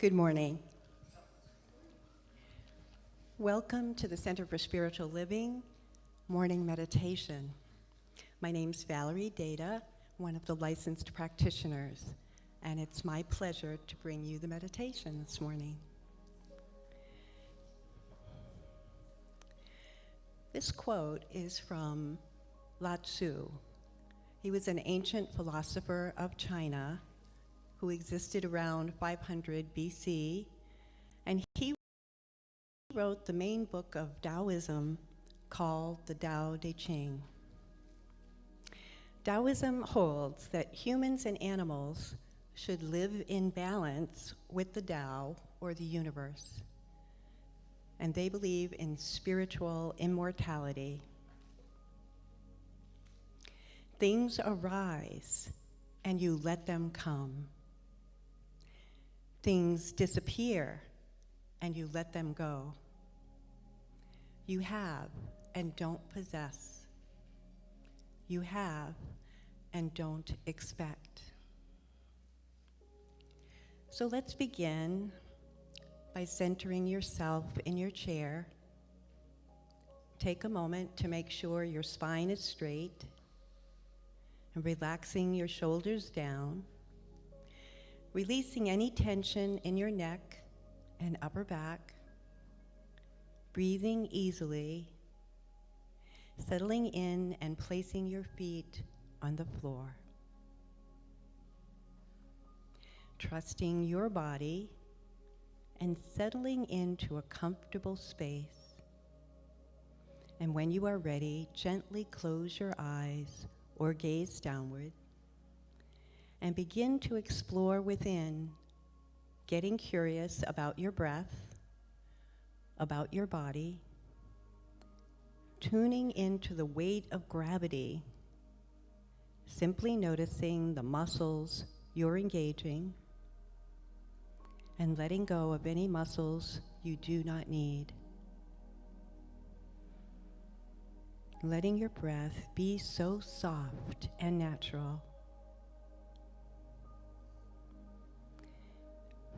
Good morning. Welcome to the Center for Spiritual Living Morning Meditation. My name's Valerie Data, one of the licensed practitioners, and it's my pleasure to bring you the meditation this morning. This quote is from Lao Tzu. He was an ancient philosopher of China who existed around 500 BC, and he wrote the main book of Taoism called the Tao Te Ching. Taoism holds that humans and animals should live in balance with the Tao, or the universe, and they believe in spiritual immortality. Things arise, and you let them come. Things disappear, and you let them go. You have and don't possess. You have and don't expect. So let's begin by centering yourself in your chair. Take a moment to make sure your spine is straight and relaxing your shoulders down, releasing any tension in your neck and upper back, breathing easily, settling in and placing your feet on the floor. Trusting your body and settling into a comfortable space. And when you are ready, gently close your eyes or gaze downward and begin to explore within, getting curious about your breath, about your body, tuning into the weight of gravity, simply noticing the muscles you're engaging and letting go of any muscles you do not need. Letting your breath be so soft and natural.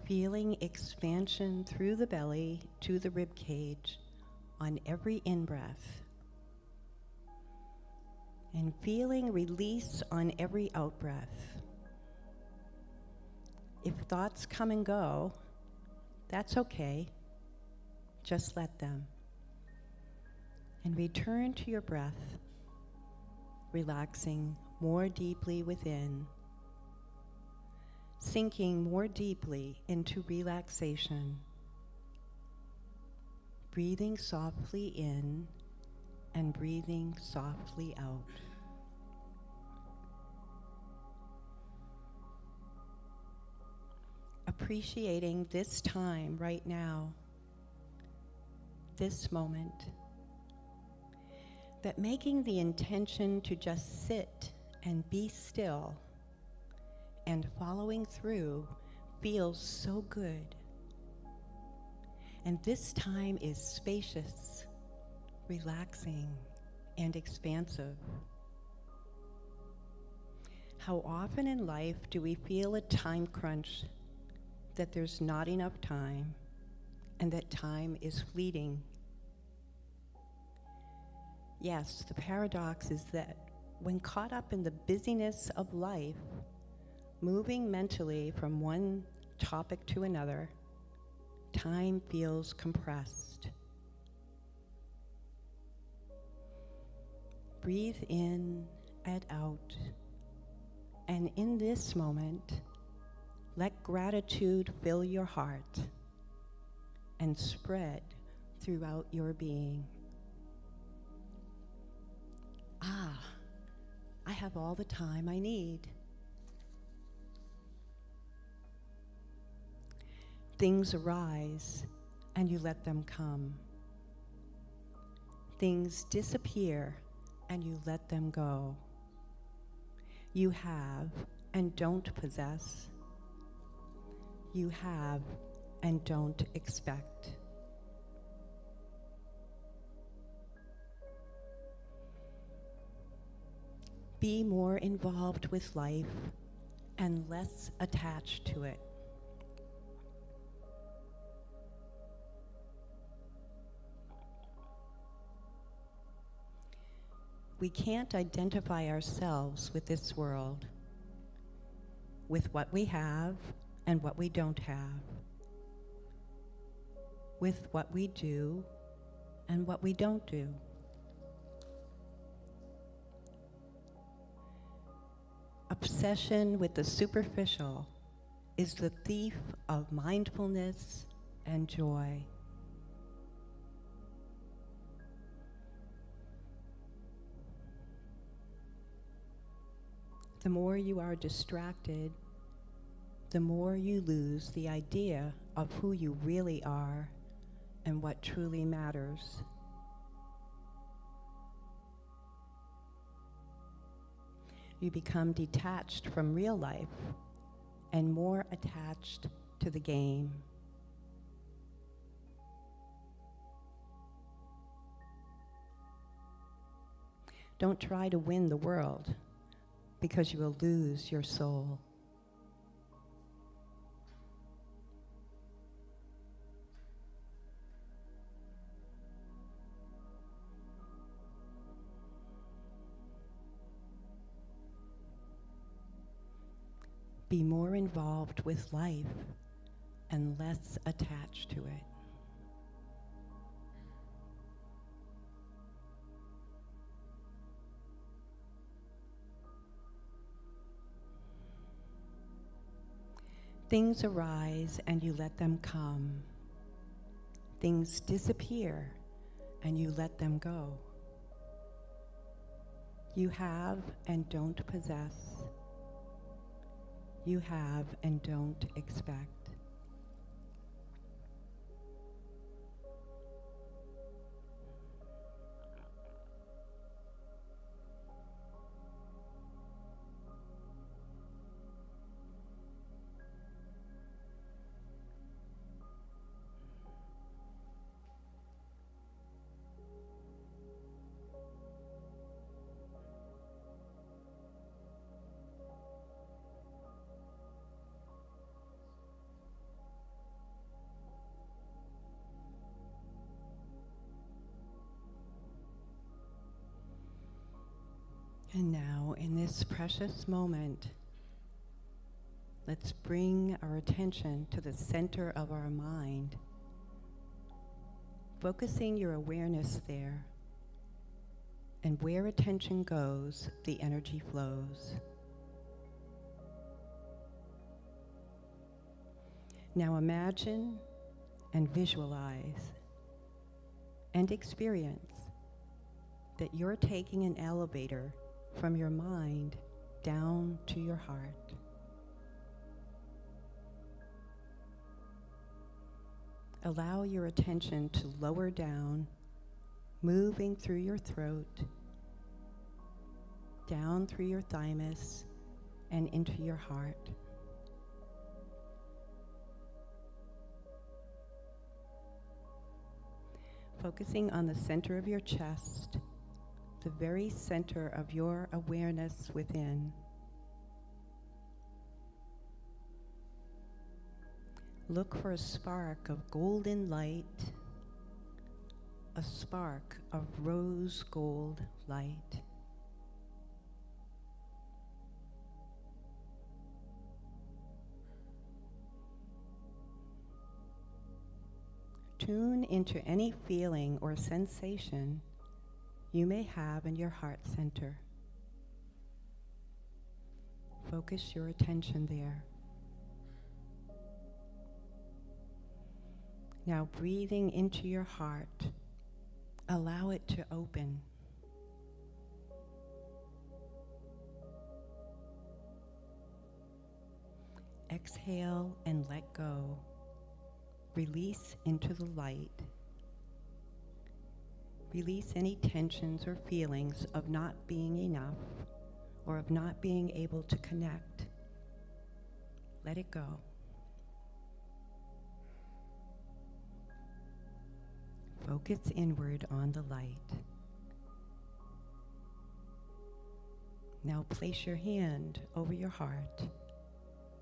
Feeling expansion through the belly to the rib cage on every in-breath. And feeling release on every out-breath. If thoughts come and go, that's okay. Just let them. And return to your breath, relaxing more deeply within, sinking more deeply into relaxation, breathing softly in and breathing softly out. Appreciating this time right now, this moment, that making the intention to just sit and be still and following through feels so good. And this time is spacious, relaxing, and expansive. How often in life do we feel a time crunch, that there's not enough time, and that time is fleeting? Yes, the paradox is that when caught up in the busyness of life, moving mentally from one topic to another, time feels compressed. Breathe in and out, and in this moment, let gratitude fill your heart and spread throughout your being. I have all the time I need. Things arise and you let them come. Things disappear and you let them go. You have and don't possess. You have and don't expect. Be more involved with life and less attached to it. We can't identify ourselves with this world, with what we have and what we don't have, with what we do and what we don't do. Obsession with the superficial is the thief of mindfulness and joy. The more you are distracted, the more you lose the idea of who you really are and what truly matters. You become detached from real life and more attached to the game. Don't try to win the world, because you will lose your soul. Be more involved with life and less attached to it. Things arise and you let them come. Things disappear and you let them go. You have and don't possess. You have and don't expect. And now, in this precious moment, let's bring our attention to the center of our mind, focusing your awareness there. And where attention goes, the energy flows. Now imagine and visualize and experience that you're taking an elevator from your mind down to your heart. Allow your attention to lower down, moving through your throat, down through your thymus, and into your heart. Focusing on the center of your chest, the very center of your awareness within. Look for a spark of golden light, a spark of rose gold light. Tune into any feeling or sensation you may have in your heart center. Focus your attention there. Now, breathing into your heart, allow it to open. Exhale and let go. Release into the light. Release any tensions or feelings of not being enough or of not being able to connect. Let it go. Focus inward on the light. Now place your hand over your heart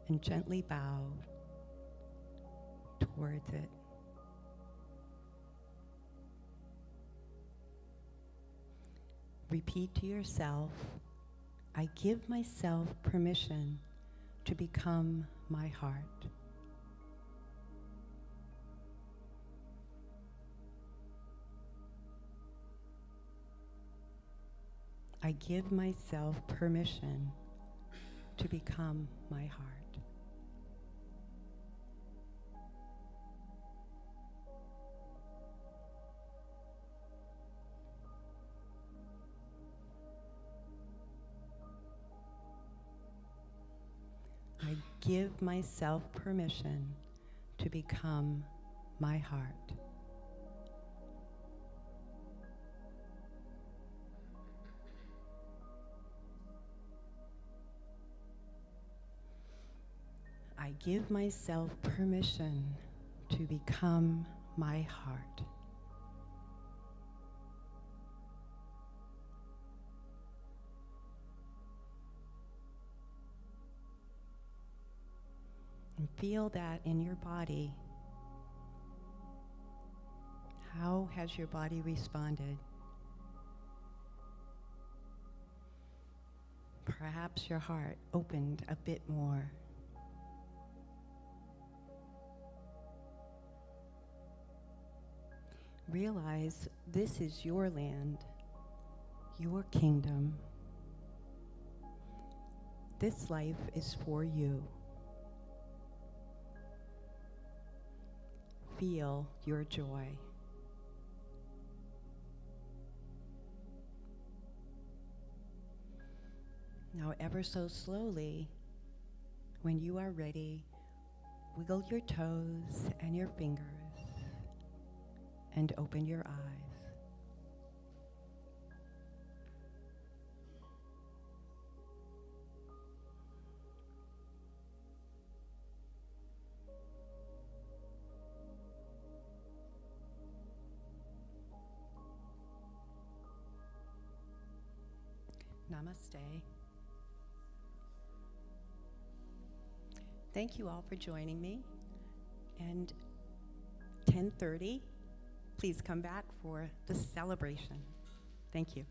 and gently bow towards it. Repeat to yourself, I give myself permission to become my heart. I give myself permission to become my heart. I give myself permission to become my heart. I give myself permission to become my heart. And feel that in your body. How has your body responded? Perhaps your heart opened a bit more. Realize this is your land, your kingdom. This life is for you. Feel your joy. Now, ever so slowly, when you are ready, wiggle your toes and your fingers and open your eyes. Namaste. Thank you all for joining me. And 10:30, please come back for the celebration. Thank you.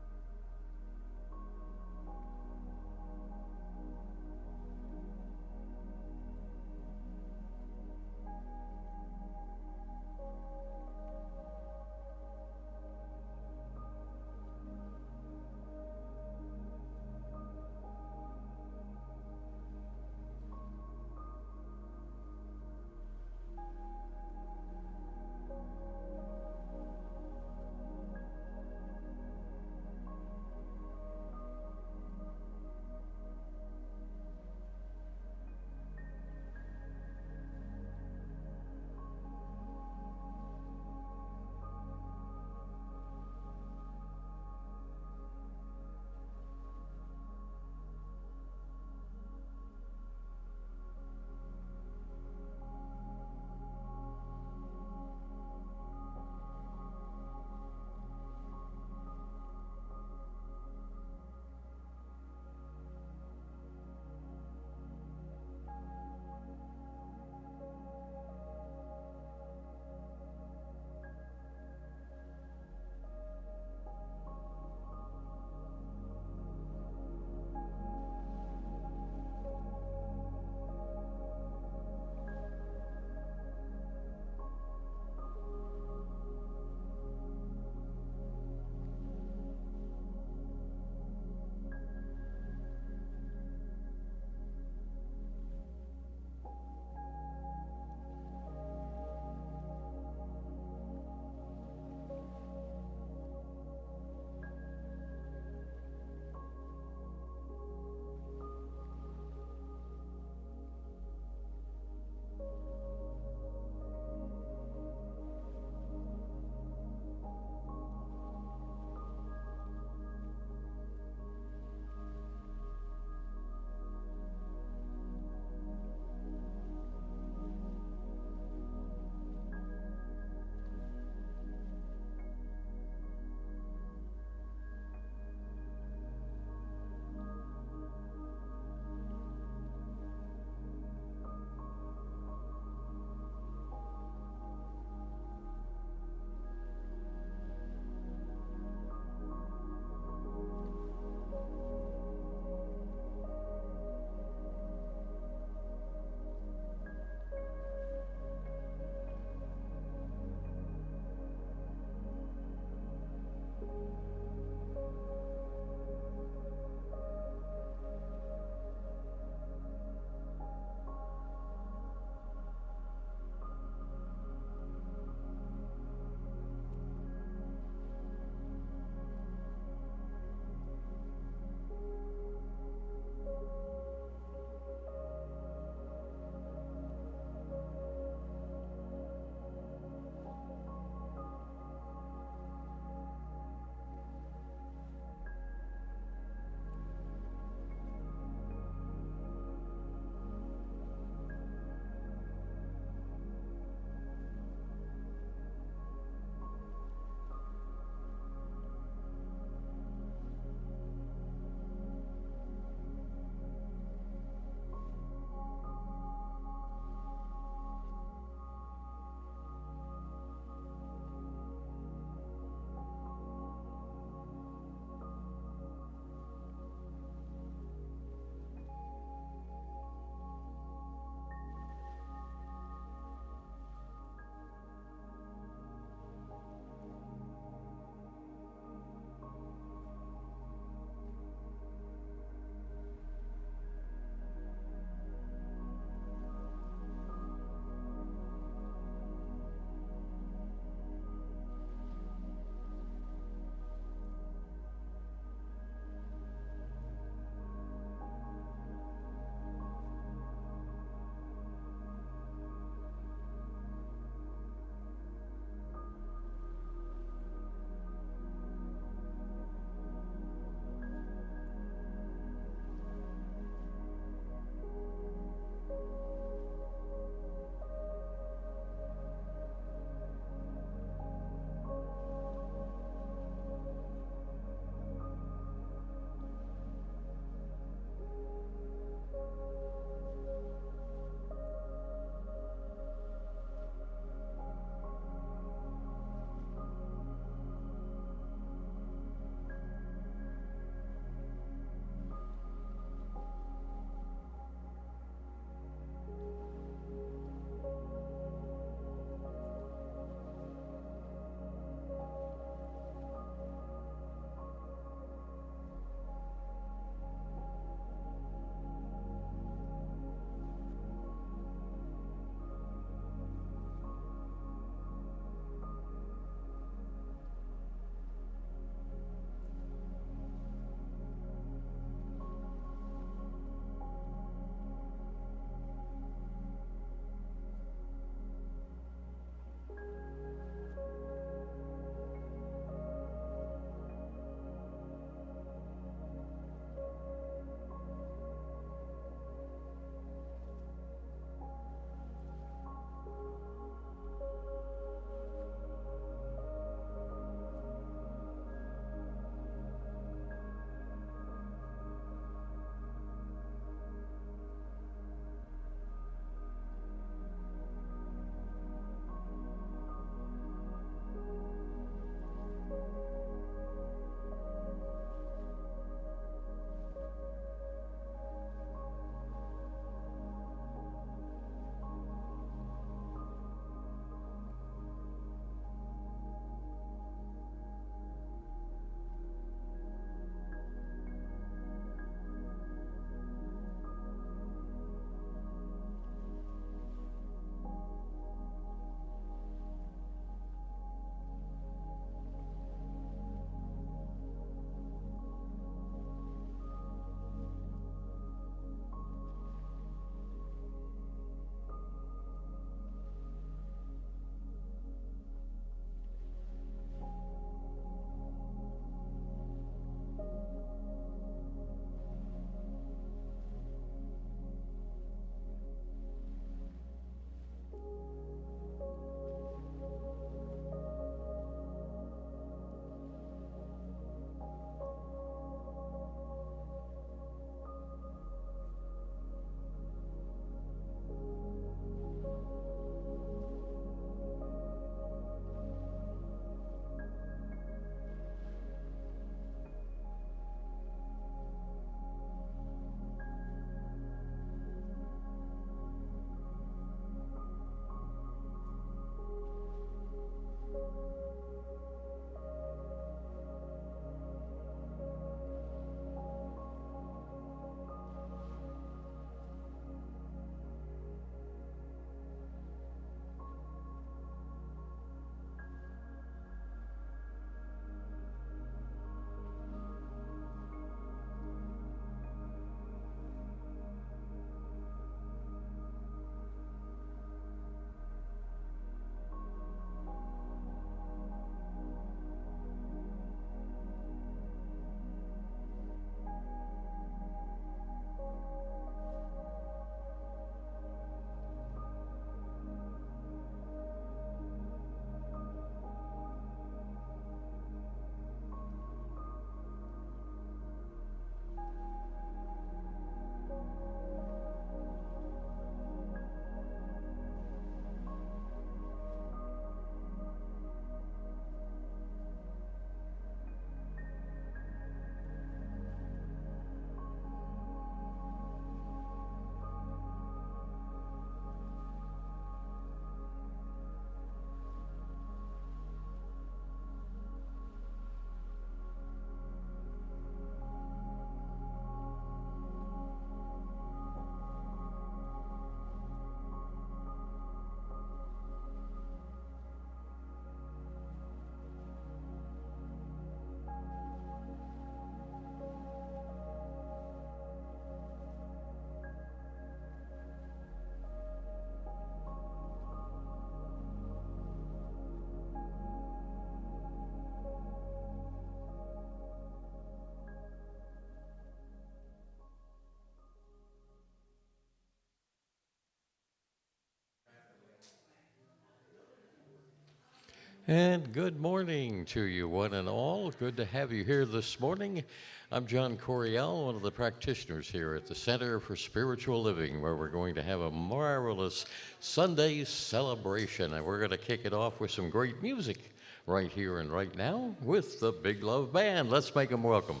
And good morning to you, one and all. Good to have you here this morning. I'm John Coriel, one of the practitioners here at the Center for Spiritual Living, where we're going to have a marvelous Sunday celebration. And we're going to kick it off with some great music right here and right now with the Big Love Band. Let's make them welcome.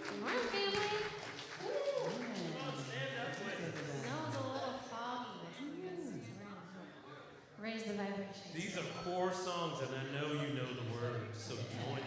Good morning, family. No, it's a little foggy this morning, so we're gonna raise the vibration. These are core songs, and I know you know the words, so join in.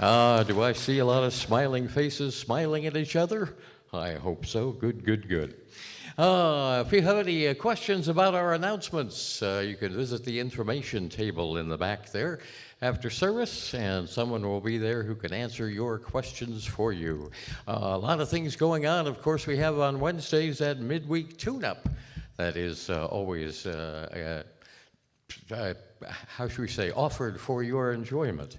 Do I see a lot of smiling faces smiling at each other? I hope so. Good, good, good. If you have any questions about our announcements, you can visit the information table in the back there after service, and someone will be there who can answer your questions for you. A lot of things going on. Of course, we have on Wednesdays that midweek tune-up that is always how should we say, offered for your enjoyment.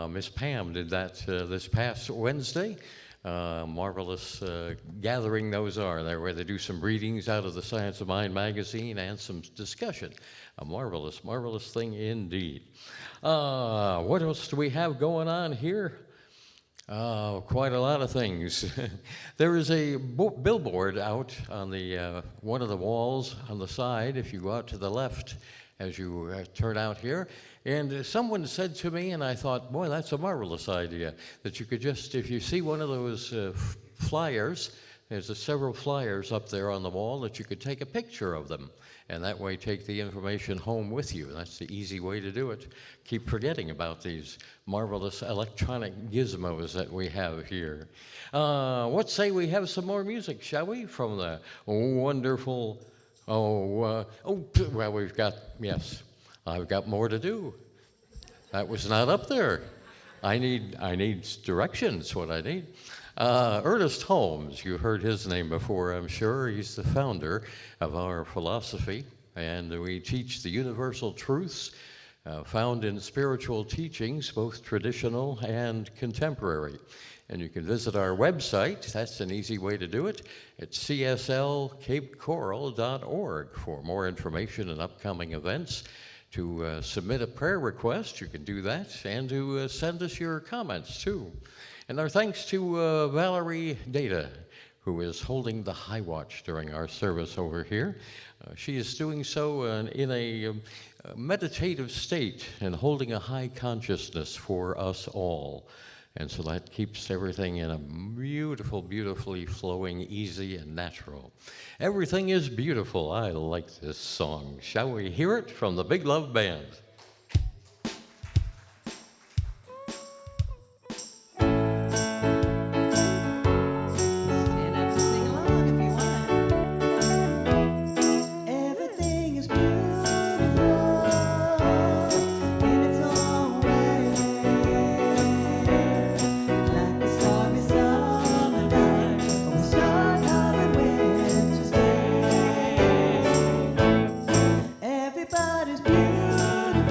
Miss Pam did that this past Wednesday. Marvelous gathering those are, there where they do some readings out of the Science of Mind magazine and some discussion. A marvelous, marvelous thing indeed. What else do we have going on here? Quite a lot of things. There is a billboard out on the one of the walls on the side if you go out to the left as you turn out here. And someone said to me, and I thought, boy, that's a marvelous idea, that you could just, if you see one of those flyers, there's several flyers up there on the wall, that you could take a picture of them, and that way take the information home with you. That's the easy way to do it. Keep forgetting about these marvelous electronic gizmos that we have here. What say we have some more music, shall we, from the wonderful, well, we've got, yes, I've got more to do. That was not up there. I need directions, what I need. Ernest Holmes, you heard his name before, I'm sure. He's the founder of our philosophy, and we teach the universal truths found in spiritual teachings, both traditional and contemporary. And you can visit our website, that's an easy way to do it, at cslcapecoral.org for more information and upcoming events. To submit a prayer request, you can do that, and to send us your comments too. And our thanks to Valerie Data, who is holding the high watch during our service over here. She is doing so in a meditative state and holding a high consciousness for us all. And so that keeps everything in a beautiful, beautifully flowing, easy and natural. Everything is beautiful. I like this song. Shall we hear it from the Big Love Band? Stand up and sing along if you want. Everything is beautiful in its own way, like the starry summer night or the star-covered winter's day. Everybody's beautiful.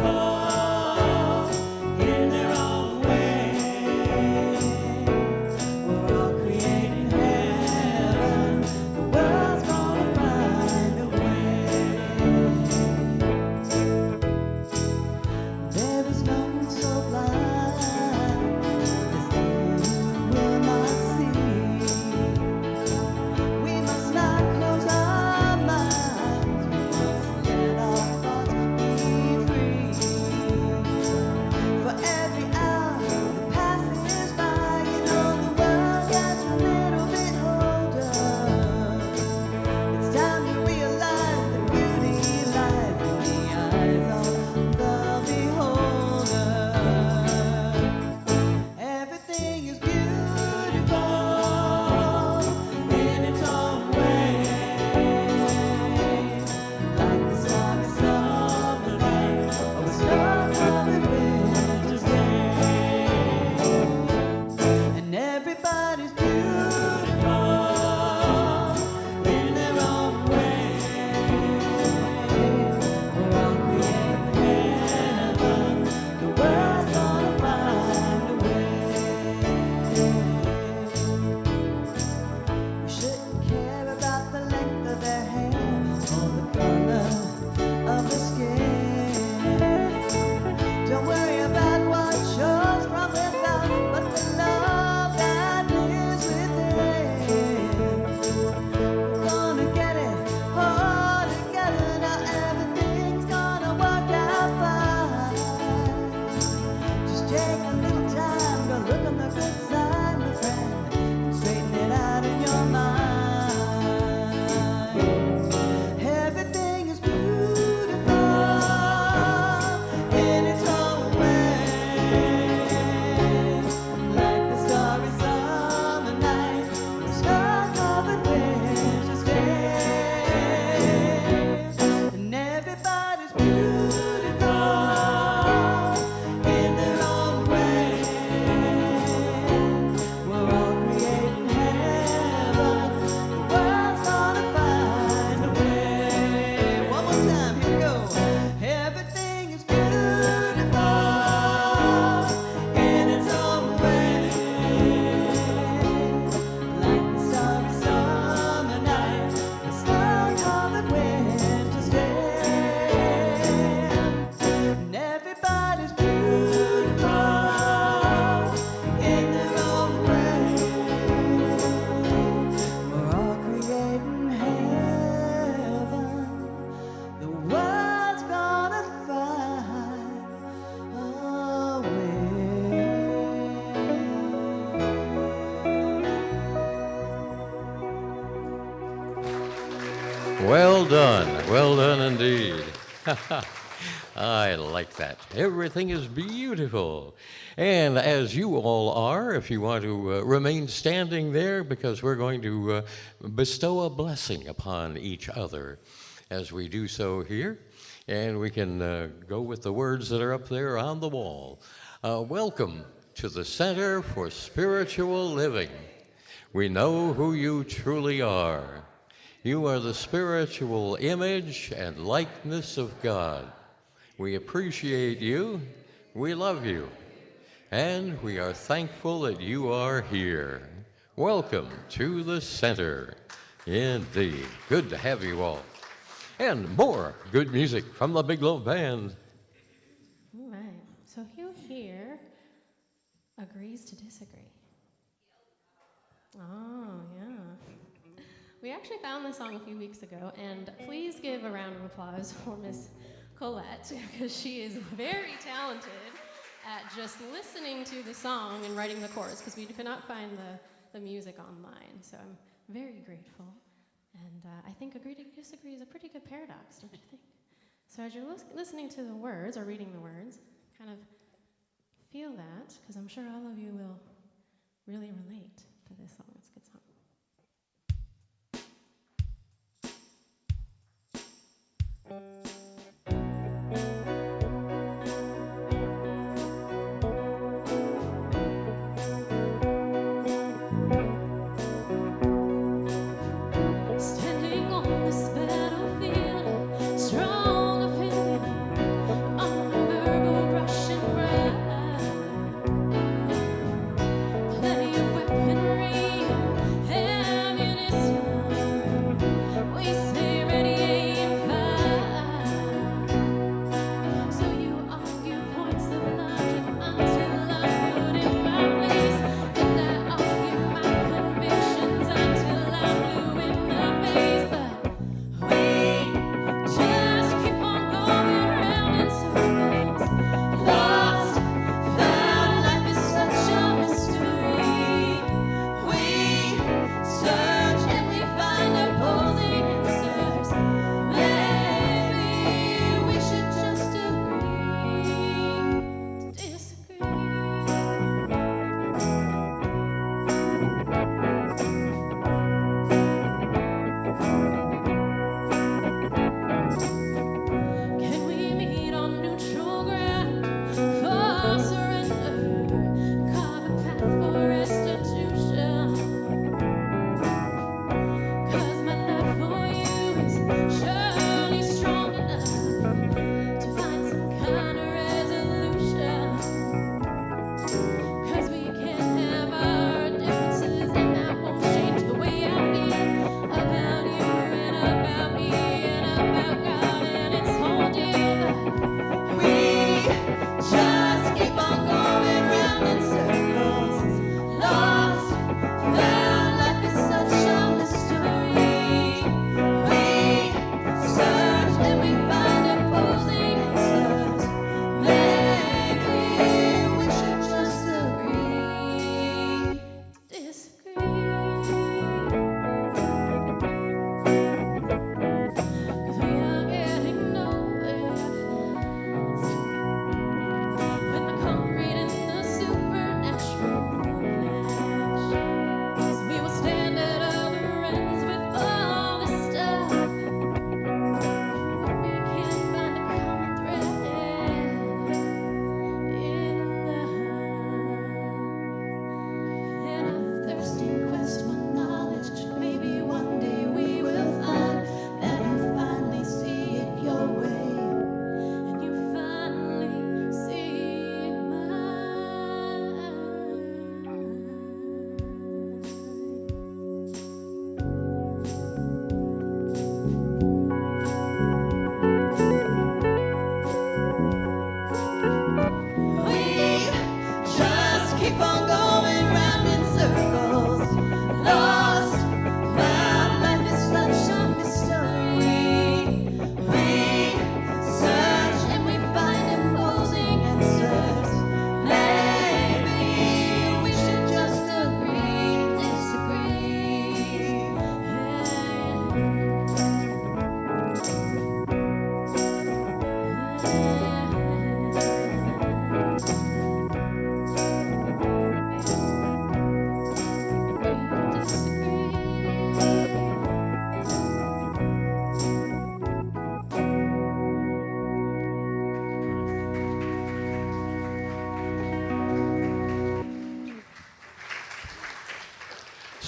Well done. Well done indeed. I like that. Everything is beautiful. And as you all are, if you want to remain standing there, because we're going to bestow a blessing upon each other as we do so here. And we can go with the words that are up there on the wall. Welcome to the Center for Spiritual Living. We know who you truly are. You are the spiritual image and likeness of God. We appreciate you, we love you, and we are thankful that you are here. Welcome to the center. Indeed. Good to have you all. And more good music from the Big Love Band. All right. So who here agrees to disagree? Oh, yeah. We actually found this song a few weeks ago, and please give a round of applause for Miss Colette, because she is very talented at just listening to the song and writing the chorus, because we could not find the music online. So I'm very grateful. And I think agree to disagree is a pretty good paradox, don't you think? So as you're listening to the words, or reading the words, kind of feel that, because I'm sure all of you will really relate to this song. It's a good song. Standing on this battlefield, strong opinion, on a verbal Russian bride. Plenty of weaponry, ammunition. We stay ready, aim, fire.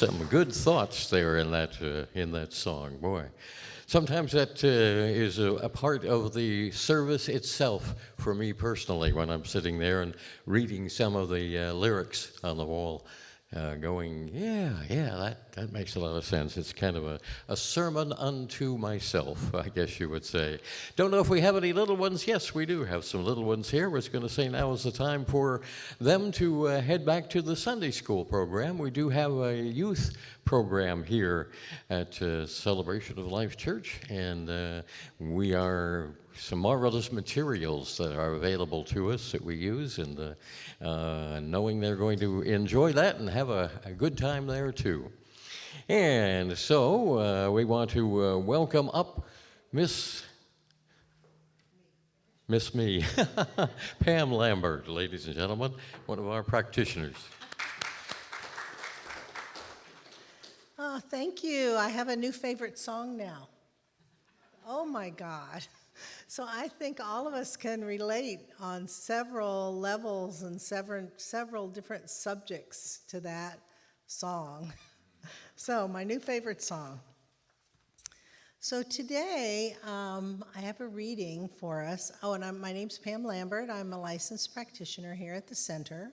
Some good thoughts there in that song, boy. Sometimes that is a part of the service itself for me personally when I'm sitting there and reading some of the lyrics on the wall, going, yeah, that makes a lot of sense. It's kind of a sermon unto myself, I guess you would say. Don't know if we have any little ones. Yes, we do have some little ones here. We're going to say now is the time for them to head back to the Sunday school program. We do have a youth program here at Celebration of Life Church, and we are some marvelous materials that are available to us that we use, and knowing they're going to enjoy that and have a good time there too. And so we want to welcome up Miss Me, Pam Lambert, ladies and gentlemen, one of our practitioners. Oh, thank you. I have a new favorite song now. Oh my God. So I think all of us can relate on several levels and several different subjects to that song. So my new favorite song. So today I have a reading for us. Oh, and my name's Pam Lambert. I'm a licensed practitioner here at the center.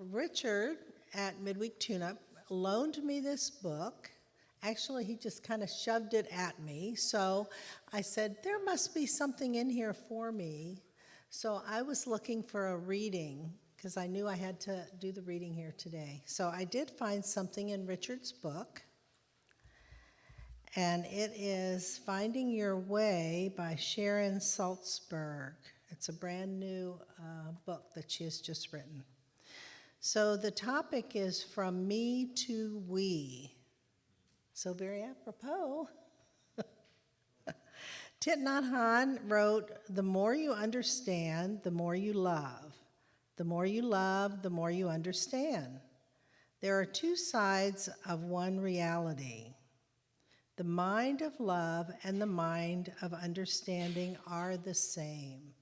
Richard at Midweek Tune-Up loaned me this book. Actually, he just kind of shoved it at me. So I said, there must be something in here for me. So I was looking for a reading because I knew I had to do the reading here today. So I did find something in Richard's book. And it is Finding Your Way by Sharon Salzberg. It's a brand new book that she has just written. So the topic is From Me to We. So very apropos. Thich Nhat Hanh wrote, the more you understand, the more you love. The more you love, the more you understand. There are two sides of one reality. The mind of love and the mind of understanding are the same.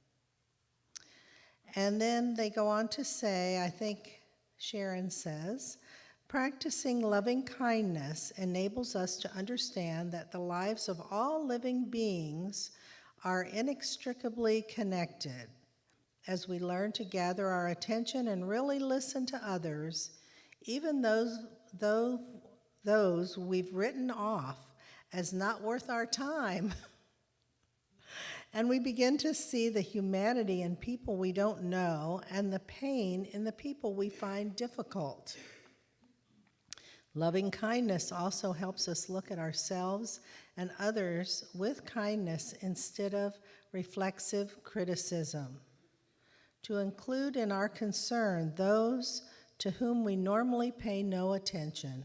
And then they go on to say, I think Sharon says, practicing loving kindness enables us to understand that the lives of all living beings are inextricably connected. As we learn to gather our attention and really listen to others, even those we've written off as not worth our time, and we begin to see the humanity in people we don't know and the pain in the people we find difficult. Loving kindness also helps us look at ourselves and others with kindness instead of reflexive criticism. To include in our concern those to whom we normally pay no attention.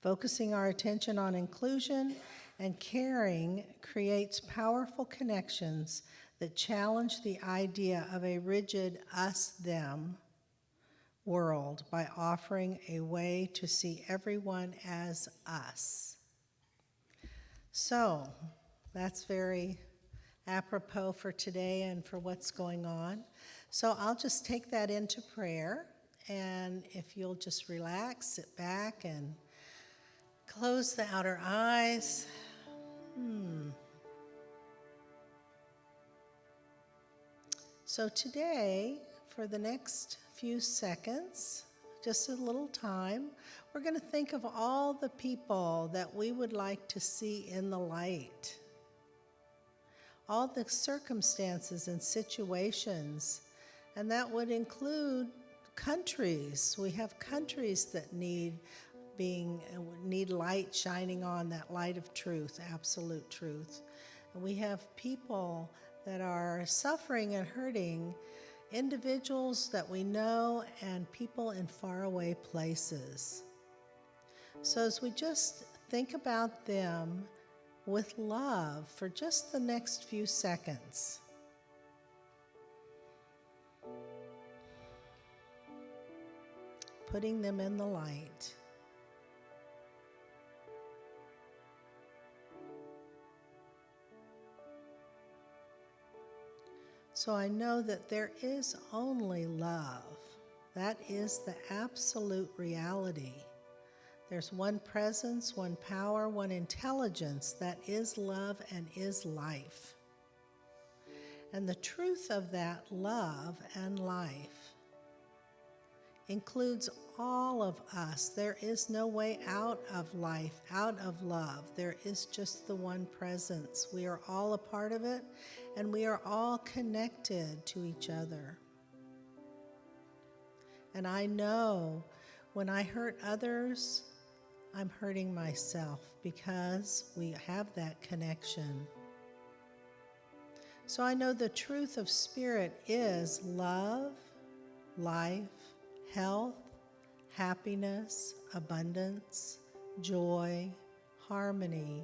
Focusing our attention on inclusion and caring creates powerful connections that challenge the idea of a rigid us-them world by offering a way to see everyone as us. So, that's very apropos for today and for what's going on. So I'll just take that into prayer, and if you'll just relax, sit back, and close the outer eyes. So today, for the next few seconds, just a little time, we're going to think of all the people that we would like to see in the light. All the circumstances and situations, and that would include countries. We have countries that need light shining on, that light of truth, absolute truth. And we have people that are suffering and hurting, individuals that we know and people in faraway places. So as we just think about them with love for just the next few seconds. Putting them in the light. So I know that there is only love. That is the absolute reality. There's one presence, one power, one intelligence that is love and is life. And the truth of that love and life includes all of us. There is no way out of life, out of love. There is just the one presence. We are all a part of it, and we are all connected to each other. And I know when I hurt others, I'm hurting myself because we have that connection. So I know the truth of spirit is love, life, health, happiness, abundance, joy, harmony.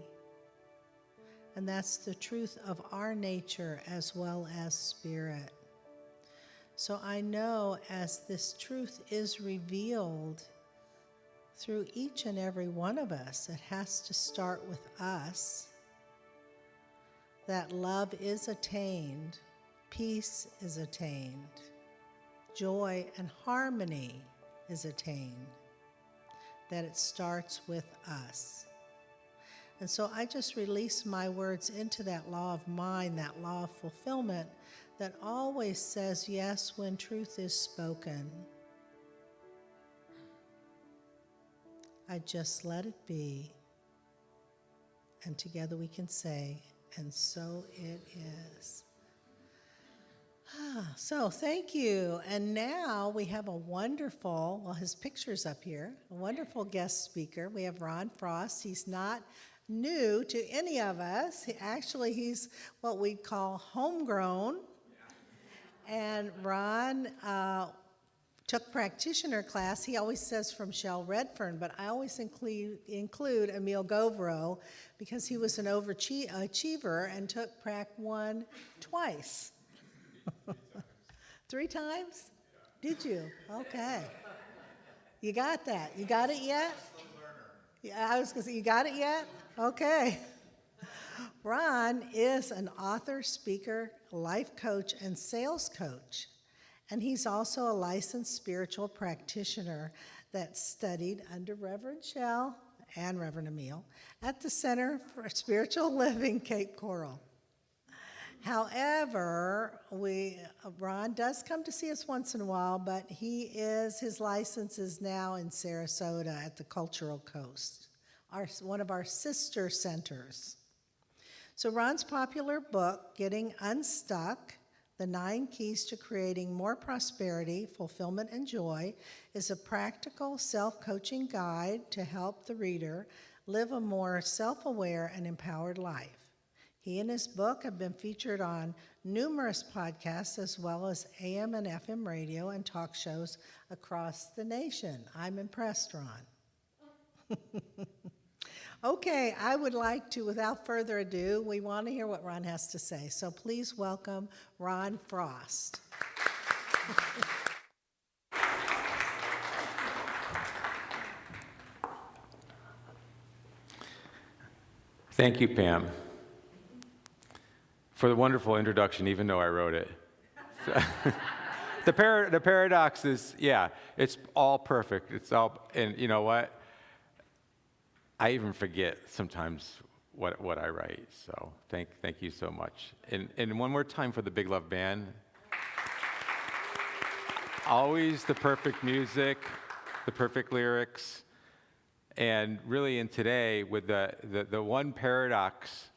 And that's the truth of our nature as well as spirit. So I know as this truth is revealed through each and every one of us, it has to start with us, that love is attained, peace is attained, joy and harmony is attained, that it starts with us. And so I just release my words into that law of mind, that law of fulfillment that always says yes when truth is spoken. I just let it be, and together we can say, and so it is. So thank you. And now we have a wonderful, well, his picture's up here, a wonderful guest speaker. We have Ron Frost. He's not new to any of us. He's what we call homegrown. And Ron took practitioner class. He always says from Shell Redfern, but I always include Emil Govro because he was an overachiever and took Prac 1 twice. 3 times? Did you? Okay. You got that. You got it yet? Yeah, I was going to say, you got it yet? Okay. Ron is an author, speaker, life coach, and sales coach. And he's also a licensed spiritual practitioner that studied under Reverend Shell and Reverend Emil at the Center for Spiritual Living, Cape Coral. However, Ron does come to see us once in a while, but his license is now in Sarasota at the Cultural Coast, one of our sister centers. So Ron's popular book, Getting Unstuck, The 9 Keys to Creating More Prosperity, Fulfillment, and Joy, is a practical self-coaching guide to help the reader live a more self-aware and empowered life. He and his book have been featured on numerous podcasts as well as AM and FM radio and talk shows across the nation. I'm impressed, Ron. Okay, I would like to, without further ado, we want to hear what Ron has to say. So please welcome Ron Frost. Thank you, Pam, for the wonderful introduction, even though I wrote it. The paradox is, it's all perfect. It's all, and you know what? I even forget sometimes what I write. So thank you so much. And one more time for the Big Love Band. Always the perfect music, the perfect lyrics, and really in today with the one paradox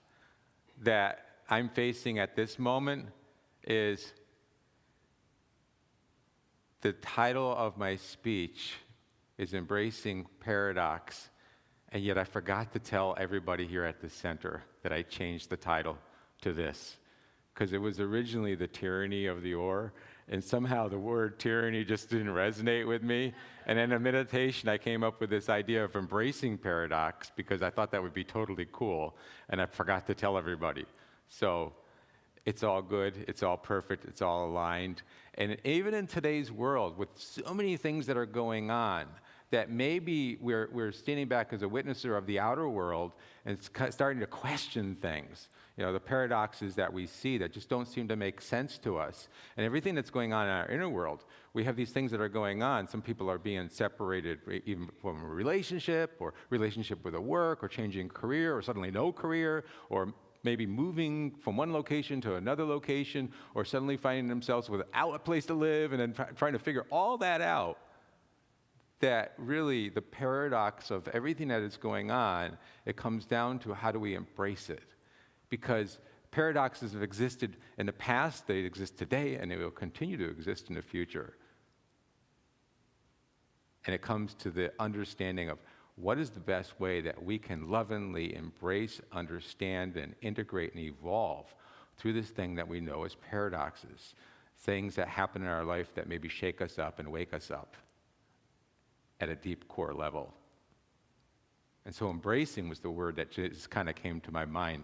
that I'm facing at this moment is the title of my speech is Embracing Paradox, and yet I forgot to tell everybody here at the center that I changed the title to this, because it was originally The Tyranny of the Or, and somehow the word tyranny just didn't resonate with me. And in a meditation, I came up with this idea of embracing paradox because I thought that would be totally cool, and I forgot to tell everybody. So it's all good, it's all perfect, it's all aligned. And even in today's world, with so many things that are going on, that maybe we're standing back as a witnesser of the outer world and starting to question things. The paradoxes that we see that just don't seem to make sense to us. And everything that's going on in our inner world, we have these things that are going on. Some people are being separated even from a relationship, or relationship with a work, or changing career, or suddenly no career, or maybe moving from one location to another location, or suddenly finding themselves without a place to live, and then trying to figure all that out. That really, the paradox of everything that is going on, it comes down to how do we embrace it? Because paradoxes have existed in the past, they exist today, and they will continue to exist in the future. And it comes to the understanding of what is the best way that we can lovingly embrace, understand, and integrate and evolve through this thing that we know as paradoxes, things that happen in our life that maybe shake us up and wake us up at a deep core level. And so embracing was the word that just kind of came to my mind.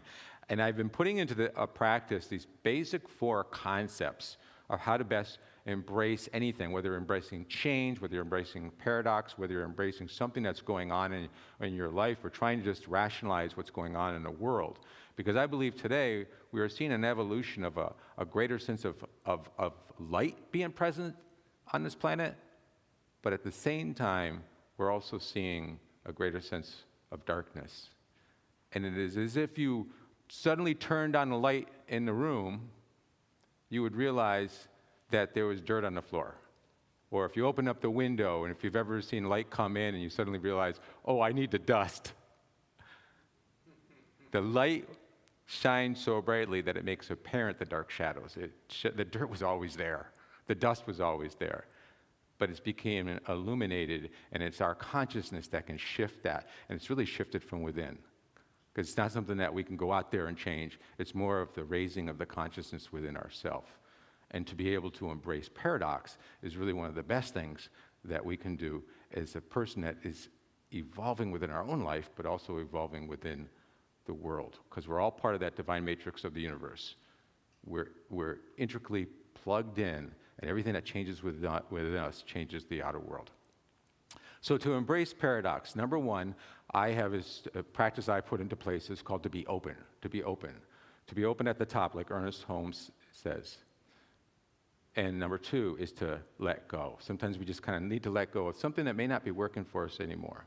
And I've been putting into practice these basic 4 concepts of how to best embrace anything, whether you're embracing change, whether you're embracing paradox, whether you're embracing something that's going on in your life, or trying to just rationalize what's going on in the world. Because I believe today we are seeing an evolution of a greater sense of light being present on this planet, but at the same time, we're also seeing a greater sense of darkness. And it is as if you suddenly turned on the light in the room, you would realize that there was dirt on the floor. Or if you open up the window, and if you've ever seen light come in and you suddenly realize, oh, I need to dust. The light shines so brightly that it makes apparent the dark shadows. The dirt was always there. The dust was always there. But it's became illuminated, and it's our consciousness that can shift that. And it's really shifted from within. Because it's not something that we can go out there and change. It's more of the raising of the consciousness within ourselves. And to be able to embrace paradox is really one of the best things that we can do as a person that is evolving within our own life, but also evolving within the world. Because we're all part of that divine matrix of the universe. We're intricately plugged in, and everything that changes within us changes the outer world. So to embrace paradox, number 1, I have a practice I put into place is called to be open. To be open. To be open at the top, like Ernest Holmes says. And number 2 is to let go. Sometimes we just kind of need to let go of something that may not be working for us anymore.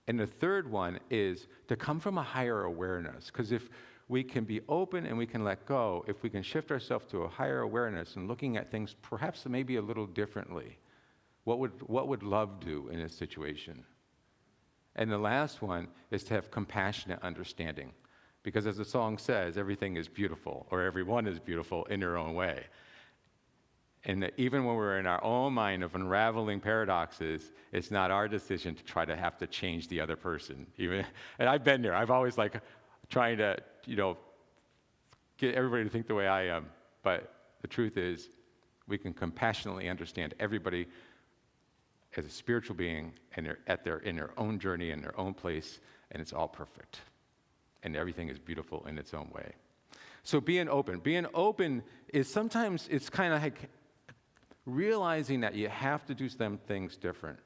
And the third one is to come from a higher awareness. Because if we can be open and we can let go, if we can shift ourselves to a higher awareness and looking at things perhaps maybe a little differently, what would love do in this situation? And the last one is to have compassionate understanding. Because as the song says, everything is beautiful, or everyone is beautiful in their own way. And that even when we're in our own mind of unraveling paradoxes, it's not our decision to try to have to change the other person. And I've been there. I've always trying to, get everybody to think the way I am. But the truth is, we can compassionately understand everybody as a spiritual being, and they're in their own journey, in their own place, and it's all perfect. And everything is beautiful in its own way. So being open is sometimes, it's kind of like realizing that you have to do some things different.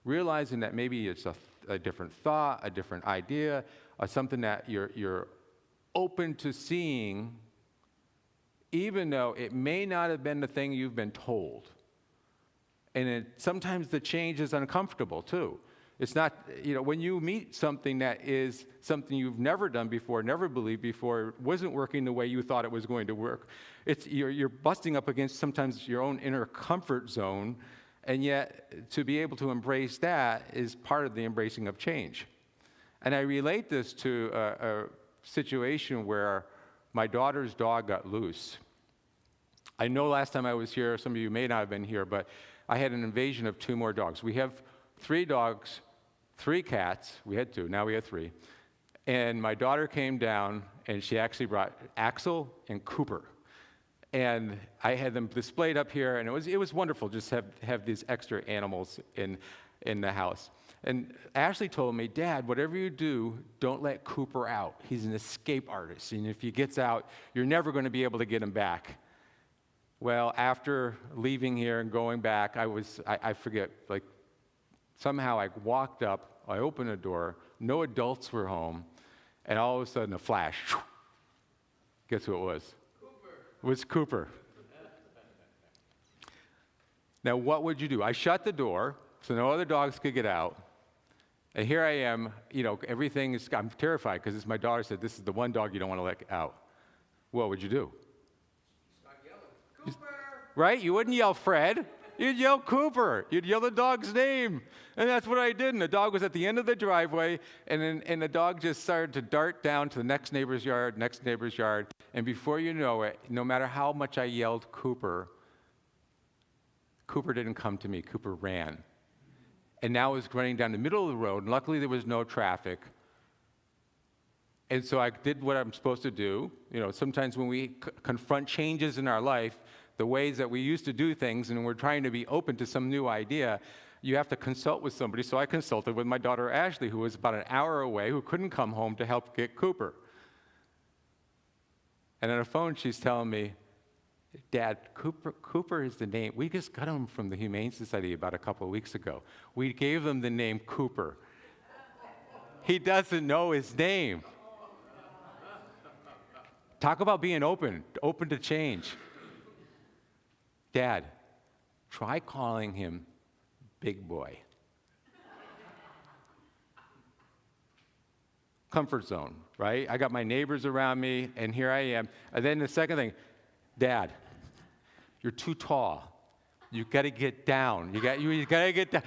Realizing that maybe it's a different thought, a different idea, something that you're open to seeing, even though it may not have been the thing you've been told. And sometimes the change is uncomfortable too. It's not, when you meet something that is something you've never done before, never believed before, wasn't working the way you thought it was going to work, you're busting up against sometimes your own inner comfort zone, and yet to be able to embrace that is part of the embracing of change. And I relate this to a situation where my daughter's dog got loose. I know last time I was here, some of you may not have been here, but I had an invasion of 2 more dogs. We have 3 dogs, 3 cats. We had 2, now we have 3. And my daughter came down, and she actually brought Axel and Cooper. And I had them displayed up here, and it was wonderful just to have these extra animals in the house. And Ashley told me, Dad, whatever you do, don't let Cooper out. He's an escape artist, and if he gets out, you're never going to be able to get him back. Well, after leaving here and going back, I forget, Somehow I walked up, I opened the door, no adults were home, and all of a sudden a flash. Guess who it was? Cooper. It was Cooper. Now, what would you do? I shut the door so no other dogs could get out. And here I am, everything is, I'm terrified because my daughter said, this is the one dog you don't want to let out. What would you do? Start yelling, Cooper! Right? You wouldn't yell Fred. You'd yell Cooper. You'd yell the dog's name. And that's what I did. And the dog was at the end of the driveway, and the dog just started to dart down to the next neighbor's yard. And before you know it, no matter how much I yelled Cooper, Cooper didn't come to me. Cooper ran. And now it was running down the middle of the road, and luckily there was no traffic. And so I did what I'm supposed to do. Sometimes when we confront changes in our life, the ways that we used to do things, and we're trying to be open to some new idea, you have to consult with somebody. So I consulted with my daughter Ashley, who was about an hour away, who couldn't come home to help get Cooper. And on the phone, she's telling me, Dad, Cooper is the name. We just got him from the Humane Society about a couple of weeks ago. We gave him the name Cooper. He doesn't know his name. Talk about being open to change. Dad, try calling him Big Boy. Comfort zone, right? I got my neighbors around me, and here I am. And then the second thing, Dad, you're too tall. You got to get down. You got to get down.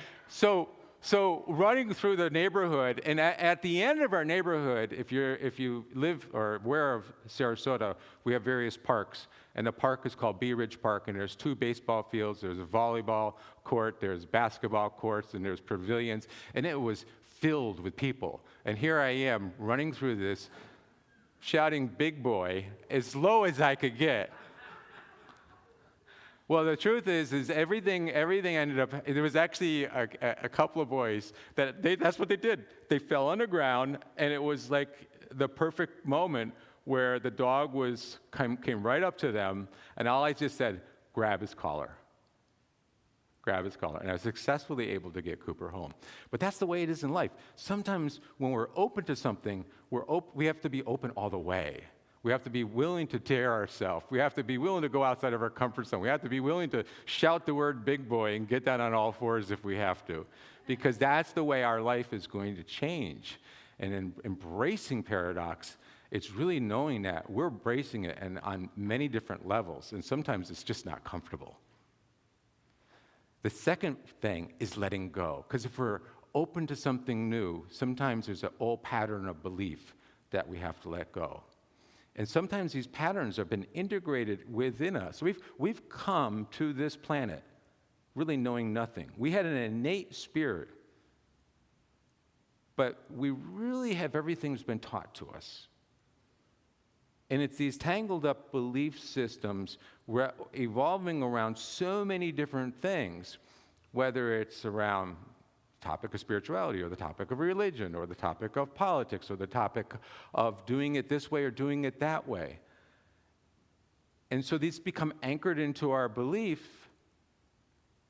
So running through the neighborhood, and at the end of our neighborhood, if you live or aware of Sarasota, we have various parks, and the park is called Bee Ridge Park, and there's 2 baseball fields, there's a volleyball court, there's basketball courts, and there's pavilions, and it was filled with people. And here I am running through this, shouting "Big Boy" as low as I could get. Well, the truth is everything ended up, there was actually a couple of boys that's what they did. They fell on the ground, and it was like the perfect moment where the dog came right up to them, and all I just said, grab his collar. Grab his collar. And I was successfully able to get Cooper home. But that's the way it is in life. Sometimes when we're open to something, we have to be open all the way. We have to be willing to tear ourselves. We have to be willing to go outside of our comfort zone. We have to be willing to shout the word "big boy" and get down on all fours if we have to, because that's the way our life is going to change. And in embracing paradox, it's really knowing that we're embracing it and on many different levels, and sometimes it's just not comfortable. The second thing is letting go, because if we're open to something new, sometimes there's an old pattern of belief that we have to let go. And sometimes these patterns have been integrated within us. We've come to this planet really knowing nothing. We had an innate spirit, but we really have everything's been taught to us. And it's these tangled up belief systems evolving around so many different things, whether it's around topic of spirituality or the topic of religion or the topic of politics or the topic of doing it this way or doing it that way. And so these become anchored into our belief,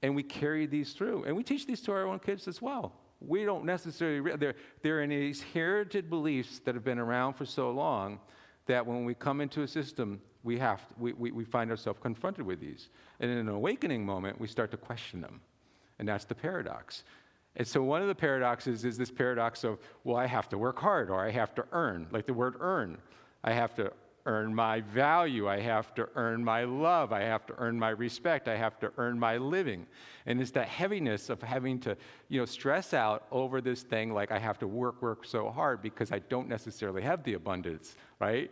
and we carry these through. And we teach these to our own kids as well. We don't necessarily, they're in these inherited beliefs that have been around for so long that when we come into a system, we find ourselves confronted with these. And in an awakening moment, we start to question them. And that's the paradox. And so one of the paradoxes is this paradox of, well, I have to work hard, or I have to earn, like the word earn. I have to earn my value. I have to earn my love. I have to earn my respect. I have to earn my living. And it's that heaviness of having to, stress out over this thing, like I have to work so hard because I don't necessarily have the abundance, right?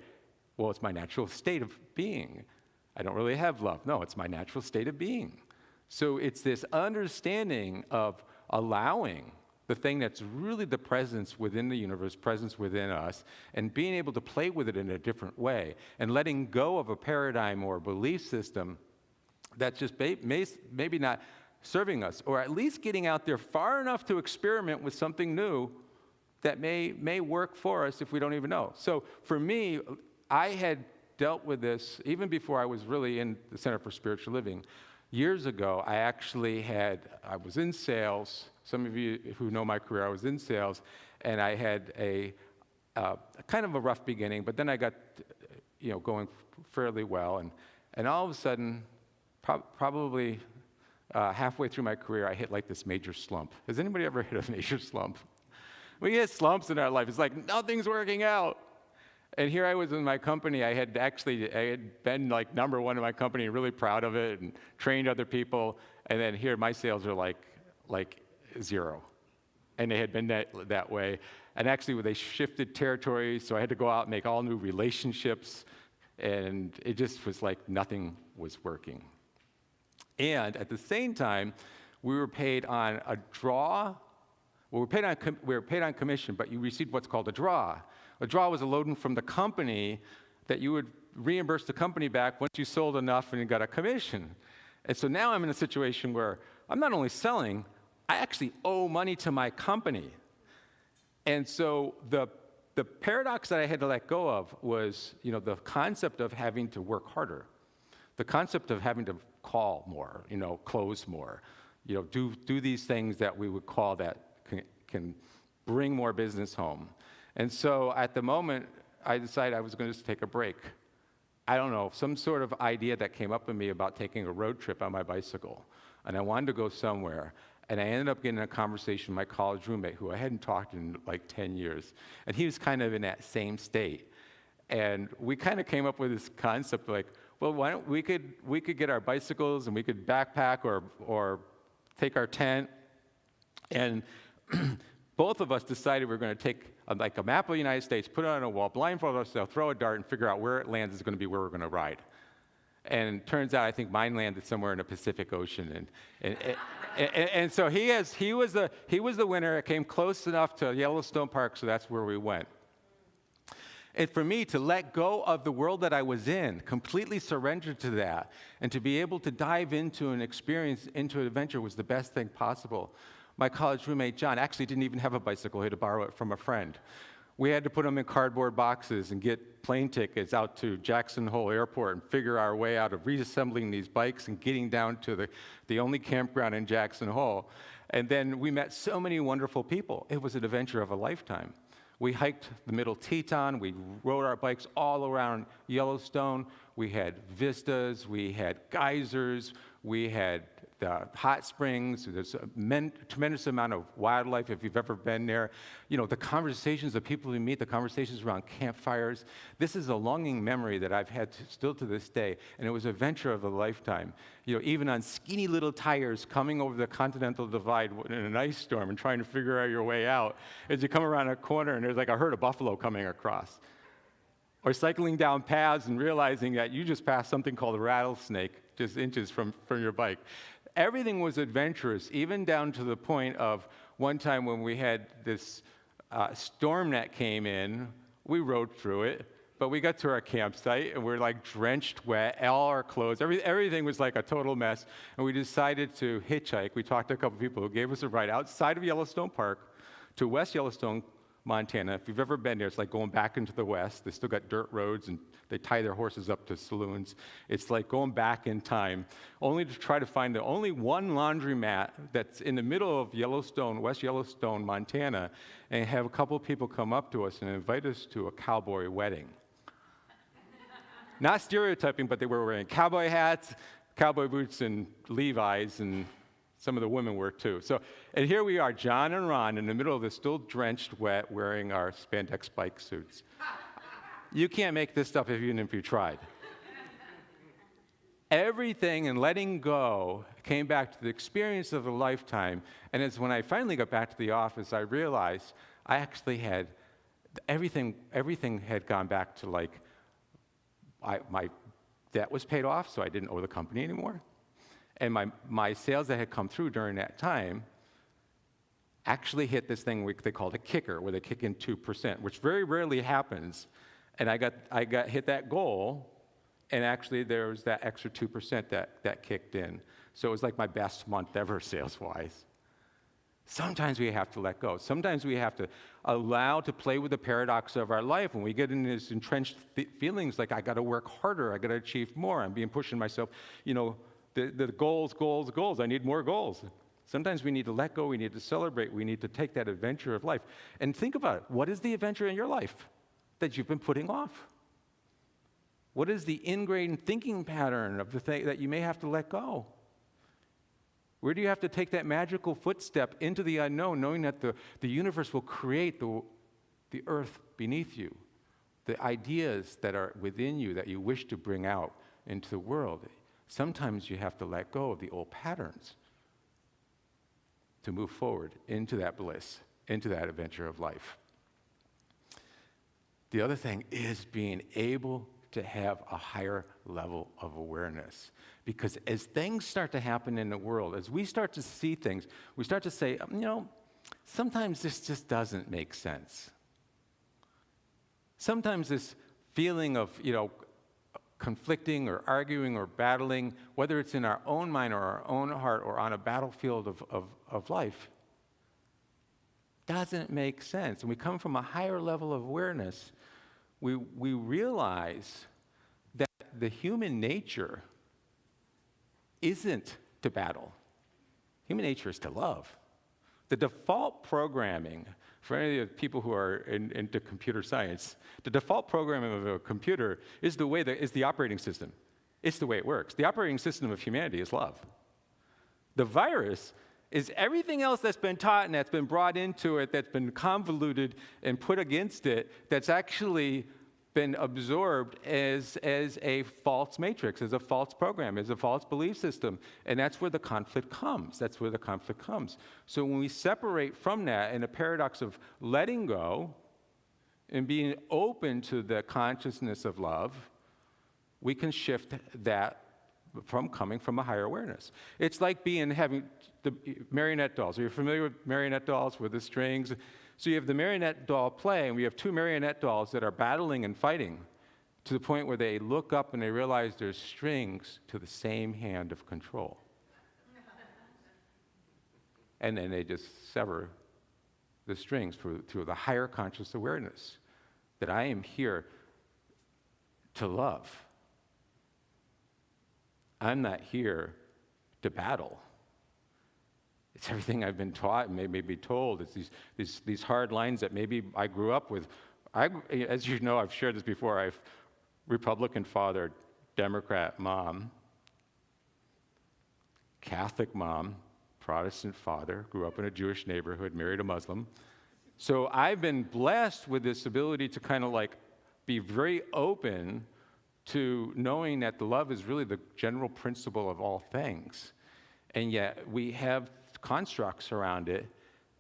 Well, it's my natural state of being. I don't really have love. No, it's my natural state of being. So it's this understanding of allowing the thing that's really the presence within the universe, presence within us, and being able to play with it in a different way, and letting go of a paradigm or a belief system that's just maybe not serving us, or at least getting out there far enough to experiment with something new that may work for us if we don't even know. So for me, I had dealt with this even before I was really in the Center for Spiritual Living. Years ago, I was in sales. Some of you who know my career, I was in sales, and I had a kind of a rough beginning, but then I got, going fairly well, and all of a sudden, probably halfway through my career, I hit like this major slump. Has anybody ever hit a major slump? We hit slumps in our life. It's like nothing's working out. And here I was in my company. I had been like number one in my company, really proud of it, and trained other people. And then here, my sales are like zero, and they had been that way. And actually, they shifted territories, so I had to go out and make all new relationships, and it just was like nothing was working. And at the same time, we were paid on a draw. Well, we were paid on commission, but you received what's called a draw. A draw was a loan from the company that you would reimburse the company back once you sold enough and you got a commission. And so now I'm in a situation where I'm not only selling, I actually owe money to my company. And so the paradox that I had to let go of was, the concept of having to work harder, the concept of having to call more, close more, do these things that we would call that can bring more business home. And so at the moment, I decided I was going to just take a break. I don't know, some sort of idea that came up in me about taking a road trip on my bicycle. And I wanted to go somewhere. And I ended up getting in a conversation with my college roommate, who I hadn't talked to in like 10 years. And he was kind of in that same state. And we kind of came up with this concept like, well, why don't we could get our bicycles and we could backpack or take our tent. And both of us decided we were going to take like a map of the United States, put it on a wall, blindfold ourselves, throw a dart, and figure out where it lands is going to be where we're going to ride. And it turns out I think mine landed somewhere in the Pacific Ocean. And so he was the winner. It came close enough to Yellowstone Park, so that's where we went. And for me to let go of the world that I was in, completely surrender to that, and to be able to dive into an experience, into an adventure was the best thing possible. My college roommate, John, actually didn't even have a bicycle. He had to borrow it from a friend. We had to put them in cardboard boxes and get plane tickets out to Jackson Hole Airport and figure our way out of reassembling these bikes and getting down to the only campground in Jackson Hole. And then we met so many wonderful people. It was an adventure of a lifetime. We hiked the Middle Teton. We rode our bikes all around Yellowstone. We had vistas. We had geysers. We had hot springs. There's a tremendous amount of wildlife if you've ever been there. The conversations, the people we meet, the conversations around campfires. This is a longing memory that I've had still to this day, and it was an adventure of a lifetime. Even on skinny little tires coming over the Continental Divide in an ice storm and trying to figure out your way out as you come around a corner and there's like a herd of buffalo coming across. Or cycling down paths and realizing that you just passed something called a rattlesnake just inches from your bike. Everything was adventurous, even down to the point of one time when we had this storm that came in. We rode through it, but we got to our campsite and we're like drenched wet, all our clothes, everything was like a total mess. And we decided to hitchhike. We talked to a couple people who gave us a ride outside of Yellowstone Park to West Yellowstone, Montana. If you've ever been there, it's like going back into the West. They still got dirt roads and they tie their horses up to saloons. It's like going back in time, only to try to find the only one laundromat that's in the middle of Yellowstone, West Yellowstone, Montana, and have a couple of people come up to us and invite us to a cowboy wedding. Not stereotyping, but they were wearing cowboy hats, cowboy boots, and Levi's, and some of the women were too. So, and here we are, John and Ron, in the middle of this, still drenched wet, wearing our spandex bike suits. You can't make this stuff even if you tried. Everything and letting go came back to the experience of a lifetime. And it's when I finally got back to the office, I realized I actually had everything had gone back to like, my debt was paid off, so I didn't owe the company anymore. And my sales that had come through during that time actually hit this thing they called a kicker, where they kick in 2%, which very rarely happens. And I got hit that goal, and actually there was that extra 2% that kicked in. So it was like my best month ever sales-wise. Sometimes we have to let go. Sometimes we have to allow to play with the paradox of our life. When we get in these entrenched feelings like I got to work harder, I got to achieve more, I'm being pushing myself, the goals, goals, goals. I need more goals. Sometimes we need to let go, we need to celebrate, we need to take that adventure of life. And think about it. What is the adventure in your life that you've been putting off? What is the ingrained thinking pattern of the thing that you may have to let go? Where do you have to take that magical footstep into the unknown, knowing that the universe will create the earth beneath you, the ideas that are within you that you wish to bring out into the world? Sometimes you have to let go of the old patterns to move forward into that bliss, into that adventure of life. The other thing is being able to have a higher level of awareness. Because as things start to happen in the world, as we start to see things, we start to say, sometimes this just doesn't make sense. Sometimes this feeling of, conflicting or arguing or battling, whether it's in our own mind or our own heart or on a battlefield of life, doesn't make sense. And we come from a higher level of awareness. We realize that the human nature isn't to battle. Human nature is to love. The default programming, for any of the people who are into computer science, the default programming of a computer is the operating system. It's the way it works. The operating system of humanity is love. The virus is everything else that's been taught and that's been brought into it, that's been convoluted and put against it, that's actually been absorbed as a false matrix, as a false program, as a false belief system. And that's where the conflict comes. That's where the conflict comes. So when we separate from that in a paradox of letting go and being open to the consciousness of love, we can shift that from coming from a higher awareness. It's like having the marionette dolls. Are you familiar with marionette dolls with the strings? So you have the marionette doll play, and we have two marionette dolls that are battling and fighting to the point where they look up and they realize there's strings to the same hand of control. And then they just sever the strings through the higher conscious awareness that I am here to love. I'm not here to battle. It's everything I've been taught and maybe be told. It's these hard lines that maybe I grew up with. As you know, I've shared this before. I've Republican father, Democrat mom, Catholic mom, Protestant father, grew up in a Jewish neighborhood, married a Muslim. So I've been blessed with this ability to kind of be very open to knowing that the love is really the general principle of all things. And yet we have constructs around it,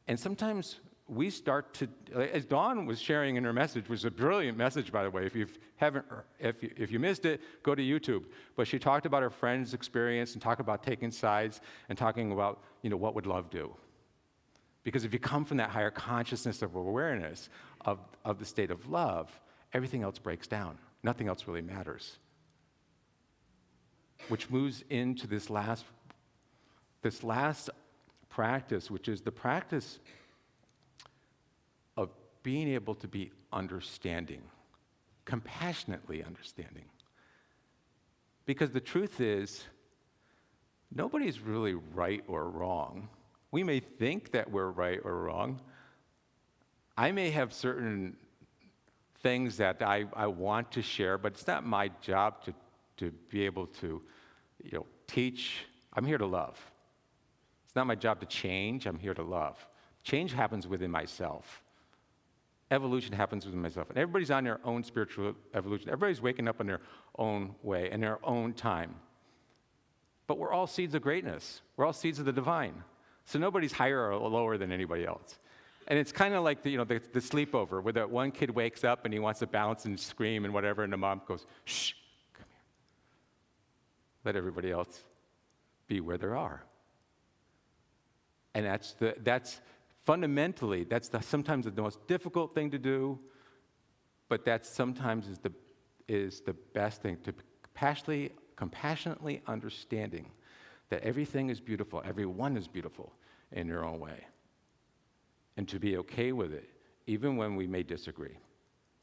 and sometimes we start to, as Dawn was sharing in her message, which was a brilliant message, by the way. If you missed it, go to YouTube. But she talked about her friend's experience and talked about taking sides and talking about, what would love do? Because if you come from that higher consciousness of awareness of the state of love, everything else breaks down. Nothing else really matters. Which moves into this last practice, which is the practice of being able to be understanding, compassionately understanding. Because the truth is, nobody's really right or wrong. We may think that we're right or wrong. I may have certain things that I want to share, but it's not my job to be able to, teach. I'm here to love. It's not my job to change. I'm here to love. Change happens within myself. Evolution happens within myself. And everybody's on their own spiritual evolution. Everybody's waking up in their own way, in their own time. But we're all seeds of greatness. We're all seeds of the divine. So nobody's higher or lower than anybody else. And it's kind of like the sleepover, where that one kid wakes up and he wants to bounce and scream and whatever, and the mom goes, "Shh, come here. Let everybody else be where they are." And that's fundamentally, sometimes the most difficult thing to do, but that sometimes is the best thing, to compassionately understanding that everything is beautiful, everyone is beautiful in their own way. And to be okay with it, even when we may disagree,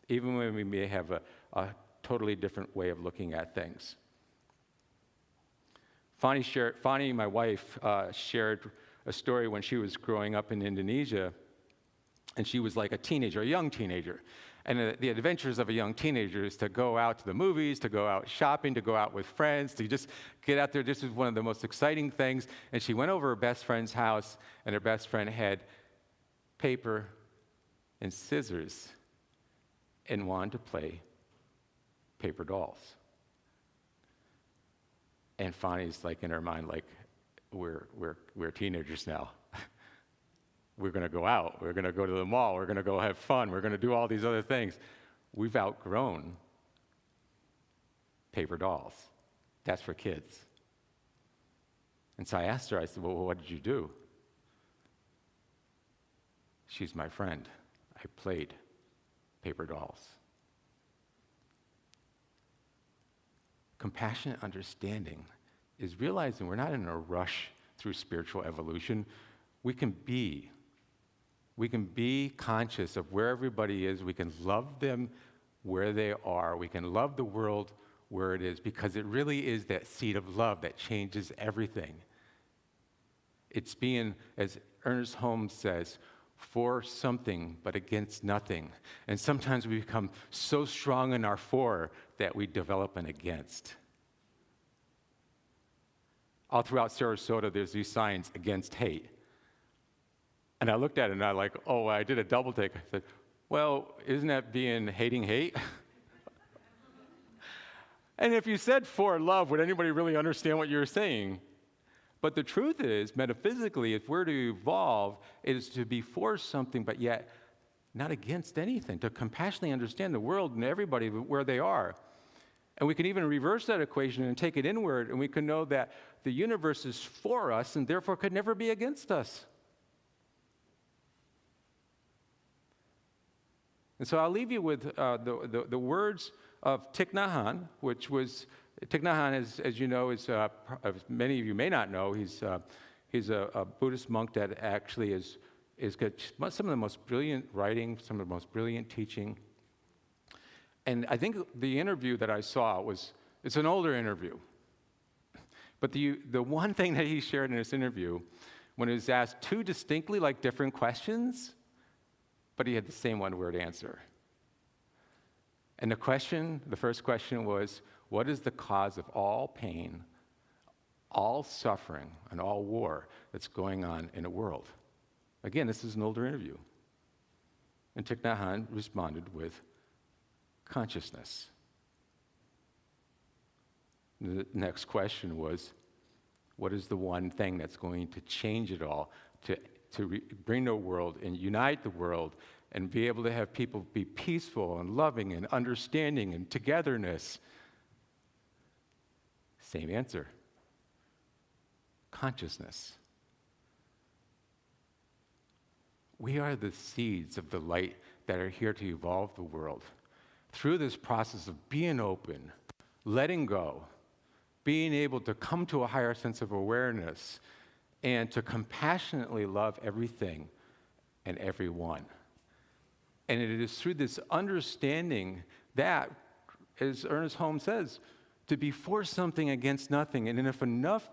even when we may have a totally different way of looking at things. Fani, my wife, shared a story when she was growing up in Indonesia, and she was like a teenager, a young teenager. And the adventures of a young teenager is to go out to the movies, to go out shopping, to go out with friends, to just get out there. This was one of the most exciting things. And she went over her best friend's house, and her best friend had paper and scissors and wanted to play paper dolls. And Fani's like in her mind, like, we're teenagers now. We're going to go out. We're going to go to the mall. We're going to go have fun. We're going to do all these other things. We've outgrown paper dolls. That's for kids. And so I asked her, I said, well, what did you do? She's my friend. I played paper dolls. Compassionate understanding is realizing we're not in a rush through spiritual evolution. We can be conscious of where everybody is. We can love them where they are. We can love the world where it is, because it really is that seed of love that changes everything. It's being, as Ernest Holmes says, for something but against nothing. And sometimes we become so strong in our for that we develop an against. All throughout Sarasota, there's these signs against hate. And I looked at it and I like, oh, I did a double take. I said, well, isn't that being hating hate? And if you said for love, would anybody really understand what you're saying? But the truth is, metaphysically, if we're to evolve, it is to be for something, but yet not against anything, to compassionately understand the world and everybody where they are. And we can even reverse that equation and take it inward, and we can know that the universe is for us and therefore could never be against us. And so I'll leave you with the words of Thich Nhat Hanh, which was, Thich Nhat Hanh, as you know, is, many of you may not know, he's a Buddhist monk that actually is got some of the most brilliant writing, some of the most brilliant teaching. And I think the interview that I saw it's an older interview. But the one thing that he shared in this interview, when he was asked two distinctly like different questions, but he had the same one-word answer. And the first question was, what is the cause of all pain, all suffering, and all war that's going on in the world? Again, this is an older interview. And Thich Nhat Hanh responded with consciousness. The next question was, what is the one thing that's going to change it all, to bring the world and unite the world and be able to have people be peaceful and loving and understanding and togetherness? Same answer. Consciousness. We are the seeds of the light that are here to evolve the world. Through this process of being open, letting go, being able to come to a higher sense of awareness, and to compassionately love everything and everyone. And it is through this understanding that, as Ernest Holmes says, to be for something against nothing. And if enough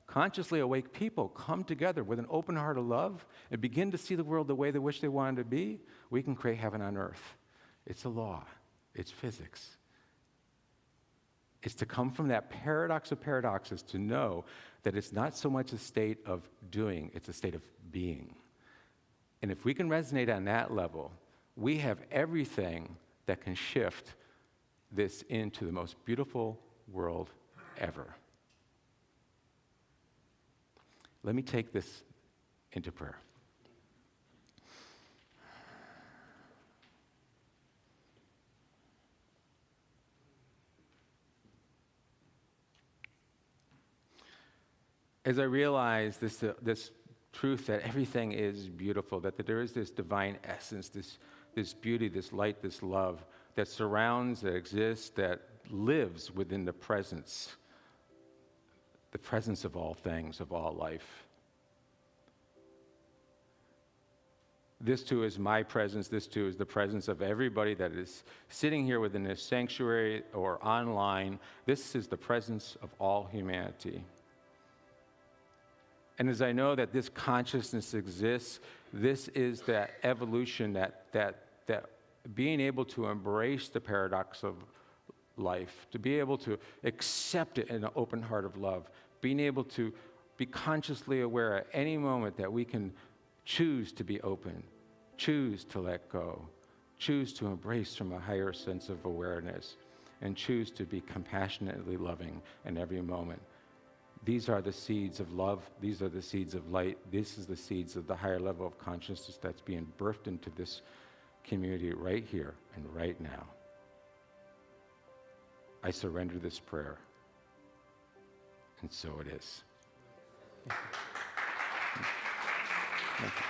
consciously awake people come together with an open heart of love and begin to see the world the way they wish they wanted to be, we can create heaven on earth. It's a law. It's physics. It's to come from that paradox of paradoxes to know that it's not so much a state of doing, it's a state of being. And if we can resonate on that level, we have everything that can shift this into the most beautiful world ever. Let me take this into prayer. As I realize this truth that everything is beautiful, that there is this divine essence, this beauty, this light, this love that surrounds, that exists, that lives within the presence of all things, of all life. This too is my presence. This too is the presence of everybody that is sitting here within this sanctuary or online. This is the presence of all humanity. And as I know that this consciousness exists, this is that evolution, that being able to embrace the paradox of life, to be able to accept it in an open heart of love, being able to be consciously aware at any moment that we can choose to be open, choose to let go, choose to embrace from a higher sense of awareness, and choose to be compassionately loving in every moment. These are the seeds of love. These are the seeds of light. This is the seeds of the higher level of consciousness that's being birthed into this community right here and right now. I surrender this prayer. And so it is. Thank you.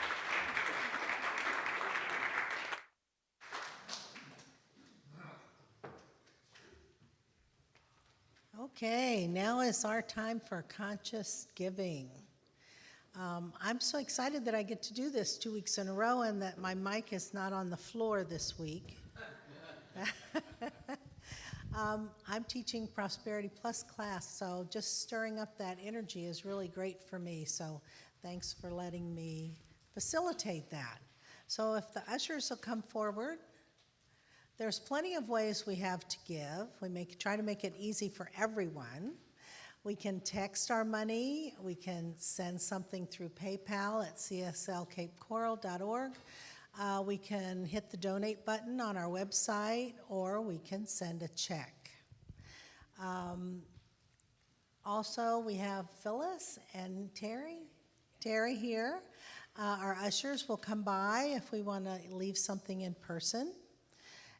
Okay, now is our time for conscious giving. I'm so excited that I get to do this 2 weeks in a row and that my mic is not on the floor this week. I'm teaching Prosperity Plus class, so just stirring up that energy is really great for me. So thanks for letting me facilitate that. So if the ushers will come forward. There's plenty of ways we have to give. We try to make it easy for everyone. We can text our money. We can send something through PayPal at cslcapecoral.org. We can hit the donate button on our website, or we can send a check. Also, we have Phyllis and Terry here. Our ushers will come by if we want to leave something in person.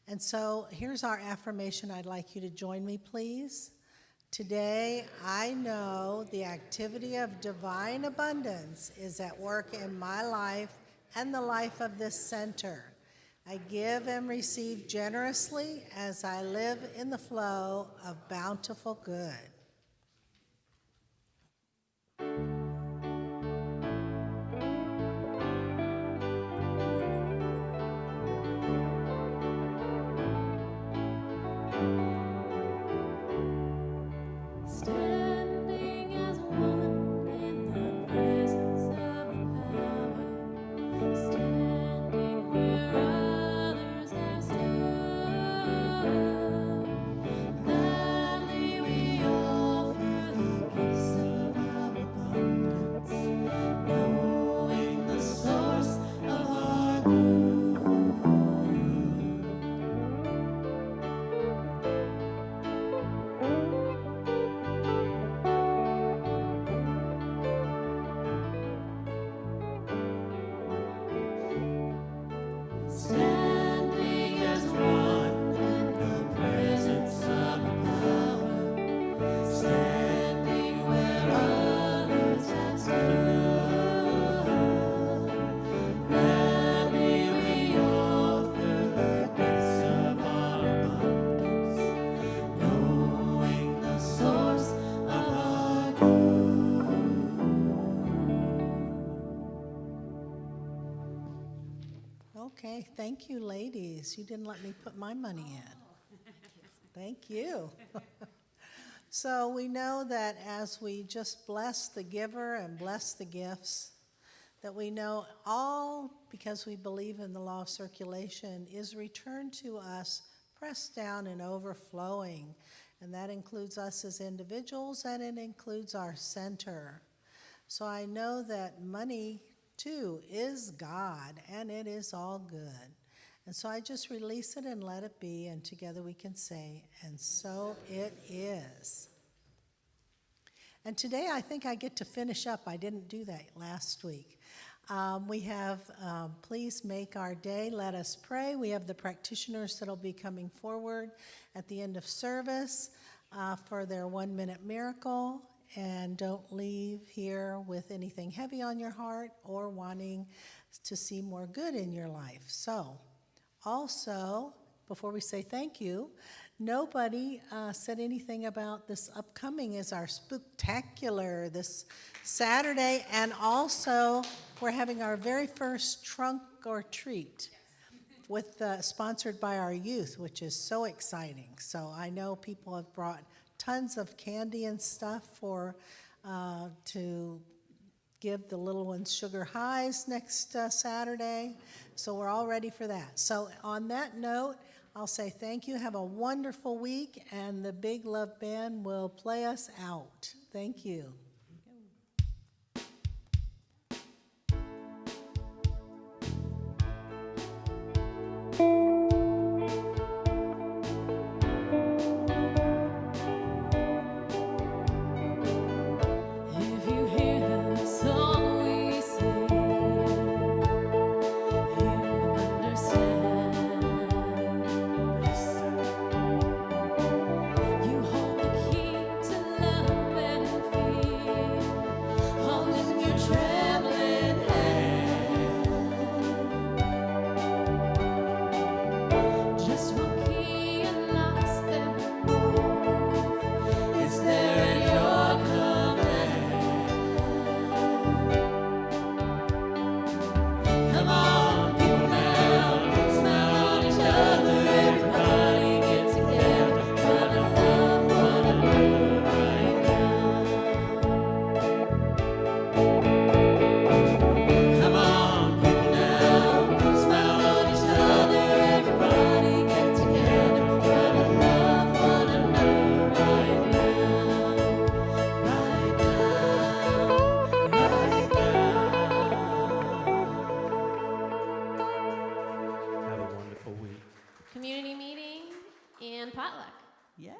And so here's our affirmation. I'd like you to join me, please. Today, I know the activity of divine abundance is at work in my life and the life of this center. I give and receive generously as I live in the flow of bountiful good. Standing as one in the presence of power, standing where others have stood. Gladly we offer the gifts of our abundance, knowing the source of our good. Standing as one in the presence of power, standing where others have stood. Gladly we offer the gifts of our abundance, knowing the source of our good. Okay, thank you, ladies. You didn't let me put my money in. Thank you. So we know that as we just bless the giver and bless the gifts, that we know all, because we believe in the law of circulation, is returned to us, pressed down and overflowing. And that includes us as individuals, and it includes our center. So I know that money, too, is God, and it is all good. And so I just release it and let it be, and together we can say, and so it is. And today I think I get to finish up. I didn't do that last week. We have, please make our day, let us pray. We have the practitioners that'll be coming forward at the end of service for their 1-minute miracle. And don't leave here with anything heavy on your heart or wanting to see more good in your life. So, also, before we say thank you, nobody said anything about this upcoming is our Spooktacular this Saturday, and also we're having our very first trunk or treat with sponsored by our youth, which is so exciting. So I know people have brought tons of candy and stuff for to give the little ones sugar highs next Saturday. So we're all ready for that. So on that note, I'll say thank you. Have a wonderful week, and the Big Love Band will play us out. Thank you. If you hear the song we sing, you understand. You hold the key to love and fear, holding your trembling hand. Just one key unlocks them both. Is there in your command? Come on, people now, smile on each other, everybody get together, try to love one another right now. Come on, people now, smile on each other, everybody get together, try to love one another right now, right now. Have a wonderful week. Community meeting and potluck. Yeah.